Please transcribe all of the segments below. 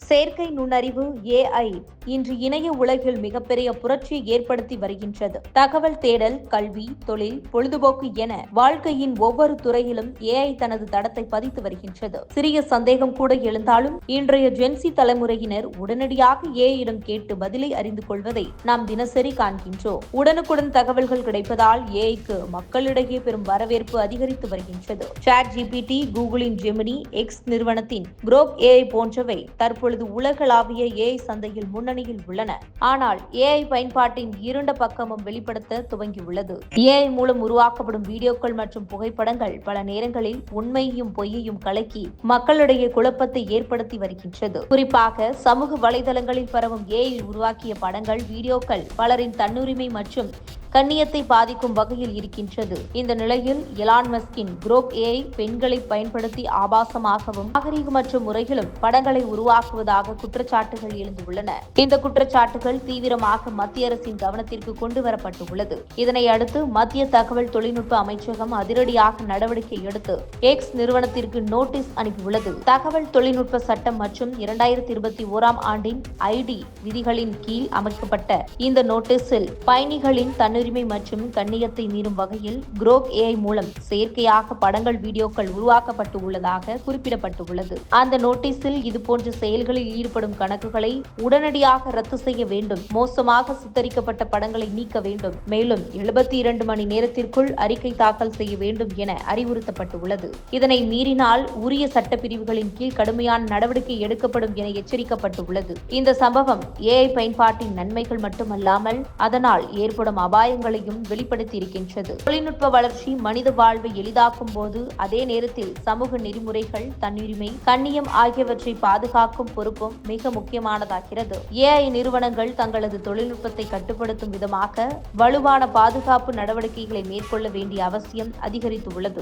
செயற்கை நுண்ணறிவு AI இன்று இணைய உலகில் மிகப்பெரிய புரட்சியை ஏற்படுத்தி வருகின்றது. தகவல் தேடல், கல்வி, தொழில், பொழுதுபோக்கு என வாழ்க்கையின் ஒவ்வொரு துறையிலும் AI தனது தடத்தை பதித்து வருகின்றது. சிறிய சந்தேகம் கூட எழுந்தாலும் இன்றைய ஜென்சி தலைமுறையினர் உடனடியாக AI-யிடம் கேட்டு பதிலை அறிந்து கொள்வதை நாம் தினசரி காண்கின்றோம். உடனுக்குடன் தகவல்கள் கிடைப்பதால் AI-க்கு மக்களிடையே பெரும் வரவேற்பு அதிகரித்து வருகின்றது. ChatGPT, கூகுளின் ஜெமினி, X நிறுவனத்தின் Grok AI போன்றவை தற்பொழுது உலகளாவிய AI சந்தையில் முன்னணியில் உள்ளன. ஆனால் AI பயன்பாட்டின் இருண்ட பக்கமும் வெளிப்படுத்த துவங்கியுள்ளது. AI மூலம் உருவாக்கப்படும் வீடியோக்கள் மற்றும் புகைப்படங்கள் பல நேரங்களில் உண்மையையும் பொய்யையும் கலக்கி மக்களிடையே குழப்பத்தை ஏற்படுத்தி வருகின்றது. குறிப்பாக சமூக வலைதளங்களில் பரவும் AI உருவாக்கிய படங்கள், வீடியோக்கள் பலரின் தன்னுரிமை மற்றும் கண்ணியத்தை பாதிக்கும் வகையில் இருக்கின்றது. இந்த நிலையில் எலான் மஸ்கின் Grok AI பெண்களை பயன்படுத்தி ஆபாசமாகவும் நாகரீகமற்ற முறையிலும் படங்களை உருவாக்குவதாக குற்றச்சாட்டுகள் எழுந்துள்ளன. இந்த குற்றச்சாட்டுகள் தீவிரமாக மத்திய அரசின் கவனத்திற்கு கொண்டு வரப்பட்டுள்ளது. இதனை அடுத்து மத்திய தகவல் தொழில்நுட்ப அமைச்சகம் அதிரடியாக நடவடிக்கை எடுத்து X நிறுவனத்திற்கு நோட்டீஸ் அனுப்பியுள்ளது. தகவல் தொழில்நுட்ப சட்டம் மற்றும் 2021ஆம் ஆண்டின் ID விதிகளின் கீழ் அமைக்கப்பட்ட இந்த நோட்டீஸில் பயணிகளின் தன்னுரிமை மற்றும் கண்ணியத்தை மீறும் வகையில் Grok AI மூலம் செயற்கையாக படங்கள், வீடியோக்கள் உருவாக்கப்பட்டு உள்ளதாக குறிப்பிடப்பட்டுள்ளது. அந்த நோட்டீஸில் இதுபோன்ற செயல்களில் ஈடுபடும் கணக்குகளை உடனடியாக ரத்து செய்ய வேண்டும், மோசமாக சித்தரிக்கப்பட்ட படங்களை நீக்க வேண்டும், மேலும் 72 மணி நேரத்திற்குள் அறிக்கை தாக்கல் செய்ய வேண்டும் என அறிவுறுத்தப்பட்டுள்ளது. இதனை மீறினால் உரிய சட்டப்பிரிவுகளின் கீழ் கடுமையான நடவடிக்கை எடுக்கப்படும் என எச்சரிக்கப்பட்டுள்ளது. இந்த சம்பவம் AI பயன்பாட்டின் நன்மைகள் மட்டுமல்லாமல் அதனால் ஏற்படும் அபாயங்களையும் வெளிப்படுத்தியிருக்கின்றது. தொழில்நுட்ப வளர்ச்சி மனித வாழ்வை எளிதாக்கும் போது அதே நேரத்தில் சமூக நெறிமுறைகள், தன்னுரிமை, கண்ணியம் ஆகியவற்றை பாதுகாக்கும் பொறுப்பும் மிக முக்கியமானதாகிறது. AI நிறுவனங்கள் தங்களது தொழில்நுட்பத்தை கட்டுப்படுத்தும் விதமாக வலுவான பாதுகாப்பு நடவடிக்கைகளை மேற்கொள்ள வேண்டிய அவசியம் அதிகரித்துள்ளது.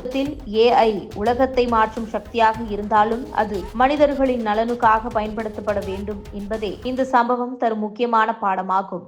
AI உலகத்தை மாற்றும் சக்தியாக இருந்தாலும் அது மனிதர்களின் நலனுக்காக பயன்படுத்தப்பட வேண்டும் என்பதே இந்த சம்பவம் தரும் முக்கியமான பாடமாகும்.